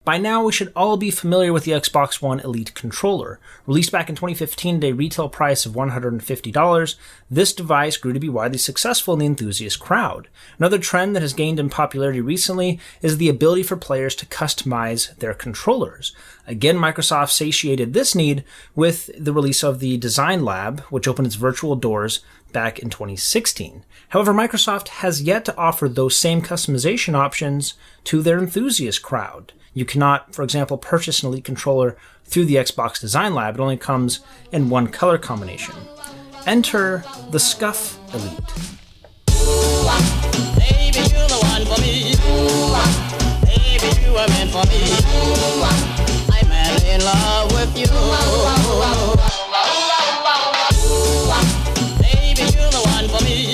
By now, we should all be familiar with the Xbox One Elite controller. Released back in 2015 at a retail price of $150, this device grew to be widely successful in the enthusiast crowd. Another trend that has gained in popularity recently is the ability for players to customize their controllers. Again, Microsoft satiated this need with the release of the Design Lab, which opened its virtual doors back in 2016. However, Microsoft has yet to offer those same customization options to their enthusiast crowd. You cannot, for example, purchase an Elite controller through the Xbox Design Lab. It only comes in one color combination. Enter the Scuf Elite. Baby, you're the one for me. Baby, you were meant for me. I'm madly in love with you. Baby, you're the one for me.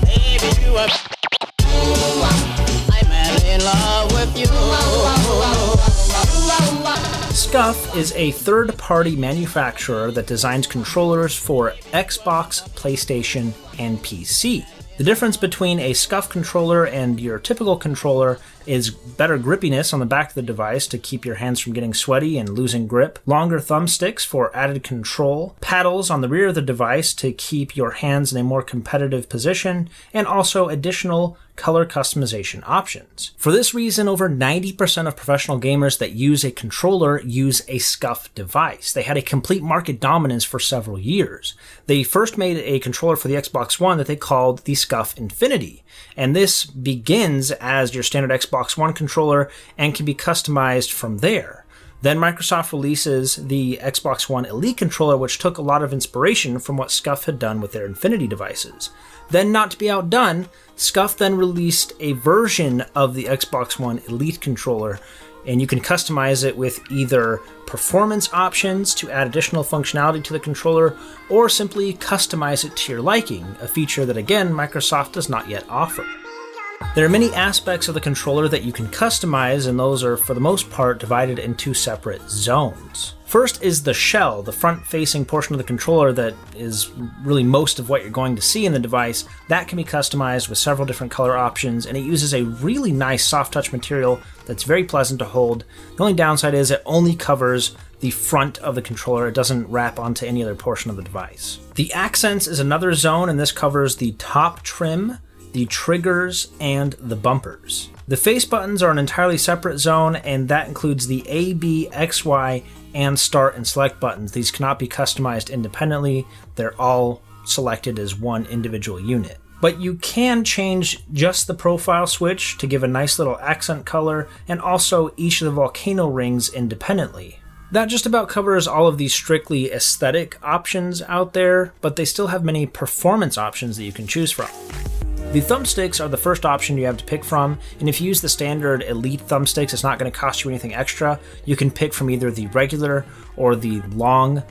Baby, you were. I'm madly in love with you. Scuf is a third-party manufacturer that designs controllers for Xbox, PlayStation, and PC. The difference between a Scuf controller and your typical controller is better grippiness on the back of the device to keep your hands from getting sweaty and losing grip, longer thumbsticks for added control, paddles on the rear of the device to keep your hands in a more competitive position, and also additional color customization options. For this reason, over 90% of professional gamers that use a controller use a Scuf device. They had a complete market dominance for several years. They first made a controller for the Xbox One that they called the Scuf Infinity, and this begins as your standard Xbox One controller and can be customized from there. Then Microsoft releases the Xbox One Elite controller, which took a lot of inspiration from what Scuf had done with their Infinity devices. Then, not to be outdone, Scuf then released a version of the Xbox One Elite controller, and you can customize it with either performance options to add additional functionality to the controller, or simply customize it to your liking, a feature that, again, Microsoft does not yet offer. There are many aspects of the controller that you can customize, and those are, for the most part, divided into separate zones. First is the shell, the front-facing portion of the controller that is really most of what you're going to see in the device. That can be customized with several different color options, and it uses a really nice soft-touch material that's very pleasant to hold. The only downside is it only covers the front of the controller. It doesn't wrap onto any other portion of the device. The accents is another zone, and this covers the top trim, the triggers, and the bumpers. The face buttons are an entirely separate zone, and that includes the A, B, X, Y, and start and select buttons. These cannot be customized independently. They're all selected as one individual unit. But you can change just the profile switch to give a nice little accent color, and also each of the volcano rings independently. That just about covers all of these strictly aesthetic options out there, but they still have many performance options that you can choose from. The thumbsticks are the first option you have to pick from, and if you use the standard Elite thumbsticks, it's not going to cost you anything extra. You can pick from either the regular or the long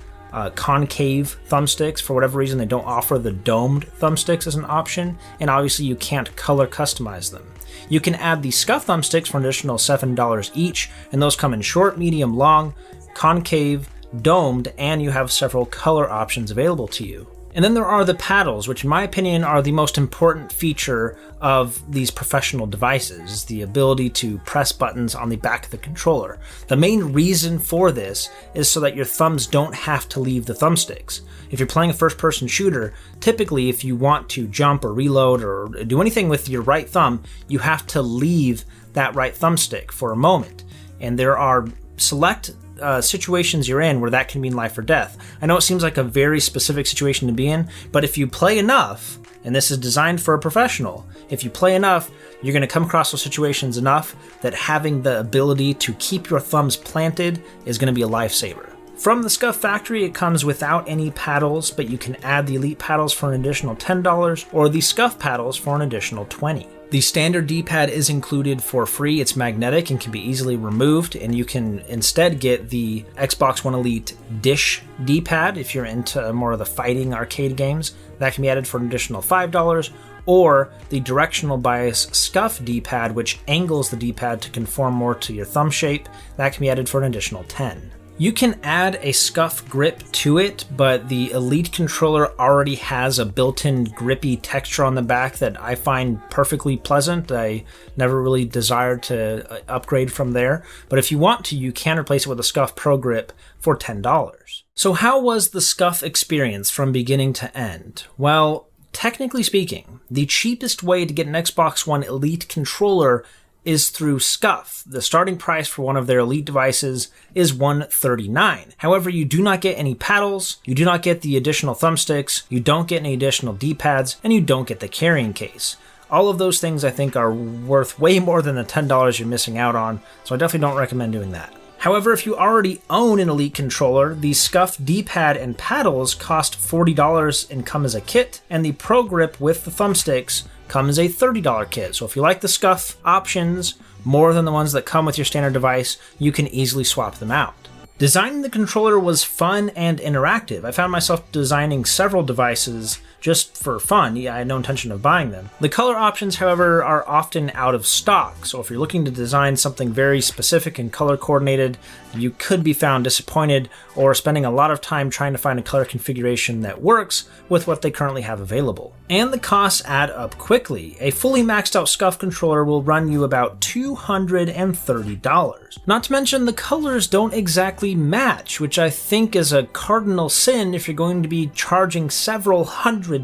concave thumbsticks. For whatever reason, they don't offer the domed thumbsticks as an option, and obviously you can't color customize them. You can add the Scuf thumbsticks for an additional $7 each, and those come in short, medium, long, concave, domed, and you have several color options available to you. And then there are the paddles, which in my opinion are the most important feature of these professional devices, the ability to press buttons on the back of the controller. The main reason for this is so that your thumbs don't have to leave the thumbsticks. If you're playing a first-person shooter, typically if you want to jump or reload or do anything with your right thumb, you have to leave that right thumbstick for a moment. And there are select situations you're in where that can mean life or death. I know it seems like a very specific situation to be in, but if you play enough, and this is designed for a professional, if you play enough, you're going to come across those situations enough that having the ability to keep your thumbs planted is going to be a lifesaver. From the Scuf factory, it comes without any paddles, but you can add the Elite paddles for an additional $10 or the Scuf paddles for an additional $20. The standard D-pad is included for free. It's magnetic and can be easily removed, and you can instead get the Xbox One Elite Dish D-pad if you're into more of the fighting arcade games. That can be added for an additional $5, or the directional bias Scuf D-pad, which angles the D-pad to conform more to your thumb shape. That can be added for an additional $10. You can add a Scuf grip to it, but the Elite controller already has a built-in grippy texture on the back that I find perfectly pleasant. I never really desired to upgrade from there, but if you want to, you can replace it with a Scuf Pro Grip for $10. So how was the Scuf experience from beginning to end? Well, technically speaking, the cheapest way to get an Xbox One Elite controller is through Scuf. The starting price for one of their Elite devices is $139. However, you do not get any paddles, you do not get the additional thumbsticks, you don't get any additional D-pads, and you don't get the carrying case. All of those things I think are worth way more than the $10 you're missing out on, so I definitely don't recommend doing that. However, if you already own an Elite controller, the Scuf D-pad and paddles cost $40 and come as a kit, and the Pro Grip with the thumbsticks comes a $30 kit. So if you like the Scuf options more than the ones that come with your standard device, you can easily swap them out. Designing the controller was fun and interactive. I found myself designing several devices just for fun. I had no intention of buying them. The color options, however, are often out of stock, so if you're looking to design something very specific and color coordinated, you could be found disappointed or spending a lot of time trying to find a color configuration that works with what they currently have available. And the costs add up quickly. A fully maxed out Scuf controller will run you about $230. Not to mention the colors don't exactly match, which I think is a cardinal sin if you're going to be charging several $100s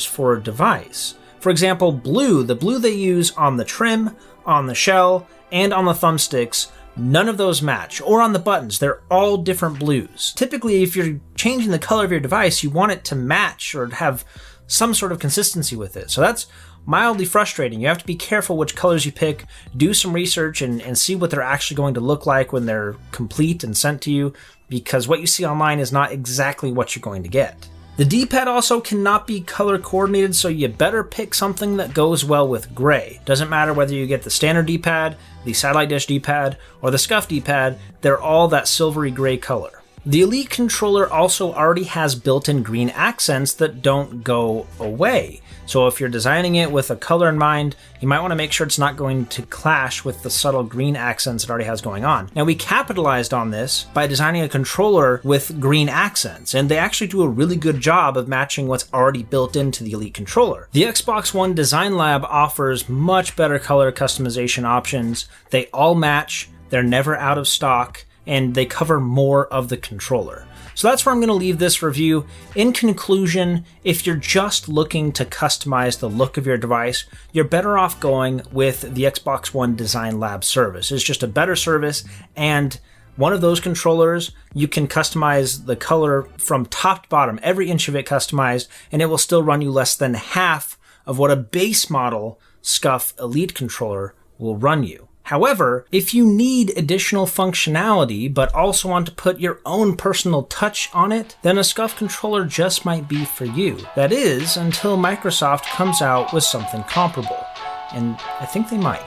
for a device. For example, the blue they use on the trim, on the shell, and on the thumbsticks, none of those match. Or on the buttons, they're all different blues. Typically, if you're changing the color of your device, you want it to match or have some sort of consistency with it. So that's mildly frustrating. You have to be careful which colors you pick, do some research, and see what they're actually going to look like when they're complete and sent to you, because what you see online is not exactly what you're going to get. The D-pad also cannot be color coordinated, so you better pick something that goes well with gray. Doesn't matter whether you get the standard D-pad, the satellite dish D-pad, or the Scuf D-pad, they're all that silvery gray color. The Elite controller also already has built-in green accents that don't go away. So if you're designing it with a color in mind, you might want to make sure it's not going to clash with the subtle green accents it already has going on. Now, we capitalized on this by designing a controller with green accents, and they actually do a really good job of matching what's already built into the Elite controller. The Xbox One Design Lab offers much better color customization options. They all match, they're never out of stock, and they cover more of the controller. So that's where I'm going to leave this review. In conclusion, if you're just looking to customize the look of your device, you're better off going with the Xbox One Design Lab service. It's just a better service, and one of those controllers, you can customize the color from top to bottom, every inch of it customized, and it will still run you less than half of what a base model Scuf Elite controller will run you. However, if you need additional functionality but also want to put your own personal touch on it, then a Scuf controller just might be for you. That is, until Microsoft comes out with something comparable. And I think they might.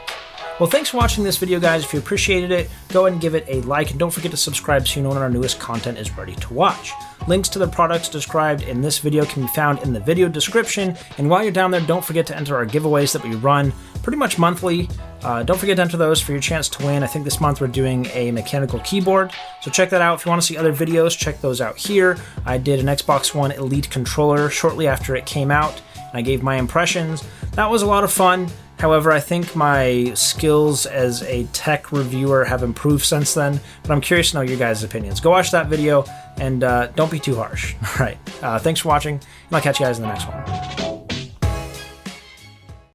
Well, thanks for watching this video, guys. If you appreciated it, go ahead and give it a like, and don't forget to subscribe so you know when our newest content is ready to watch. Links to the products described in this video can be found in the video description, and while you're down there, don't forget to enter our giveaways that we run pretty much monthly. Don't forget to enter those for your chance to win. I think this month we're doing a mechanical keyboard, so check that out. If you want to see other videos, check those out here. I did an Xbox One Elite controller shortly after it came out, and I gave my impressions. That was a lot of fun. However, I think my skills as a tech reviewer have improved since then, but I'm curious to know your guys' opinions. Go watch that video, and don't be too harsh. All right, thanks for watching, and I'll catch you guys in the next one.